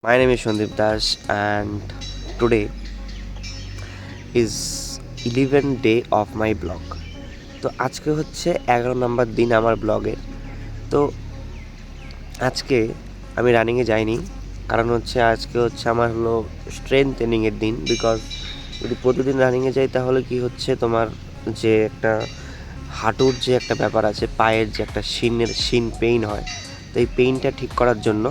My name is Shondip Das, and today is 11th day of my blog. তো আজকে হচ্ছে 11 নম্বর দিন আমার ব্লগের। তো আজকে আমি রানিংয়ে যাইনি, কারণ হচ্ছে আজকে হচ্ছে আমার হলো স্ট্রেংথ ট্রেনিংয়ের দিন। বিকজ যদি প্রতিদিন রানিংয়ে যাই তাহলে কি হচ্ছে, তোমার যে একটা হাঁটুর যে একটা ব্যাপার আছে, পায়ের যে একটা শিন পেইন হয়, তো এই পেইনটা ঠিক করার জন্য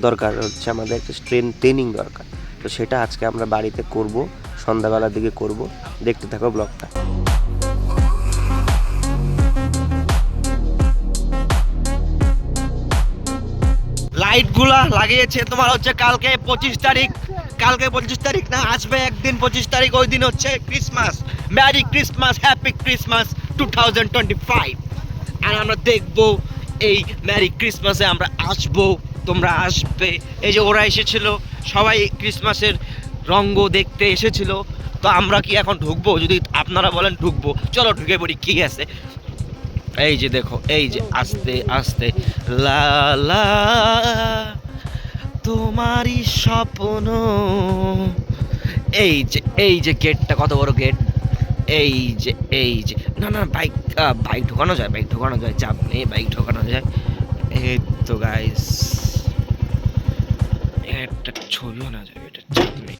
দরকার হচ্ছে আমাদের একটা স্ট্রেংথ ট্রেনিং দরকার। তো সেটা আজকে আমরা বাড়িতে করব, সন্ধ্যাবেলার দিকে করব। দেখতে থাকো ব্লগটা। লাইটগুলা লাগিয়েছে তোমার হচ্ছে কালকে 25 তারিখ। কালকে 25 তারিখ না, আসবে একদিন 25 তারিখ, ওই দিন হচ্ছে Christmas. Merry Christmas, happy Christmas 2025। আর আমরা দেখবো এই ম্যারি ক্রিসমাসে, আমরা আসবো, তোমরা আসবে। এই যে ওরা এসেছিল, সবাই ক্রিসমাসের রঙ্গ দেখতে এসেছিল। তো আমরা কি এখন ঢুকবো? যদি আপনারা বলেন ঢুকবো, চলো ঢুকে পড়ি, কি আছে। এই যে দেখো, এই যে আস্তে আস্তে লা লা তোমারই স্বপ্ন। এই যে গেটটা, কত বড় গেট। এই যে এই যে না না, বাইক বাইক ঢোকানো যায়, বাইক ঢোকানো যায়, চাপ নেই, বাইক ঢোকানো যায়। এই তো গাইস, একটা ছবিও না যায়, এটা চাপ নেই।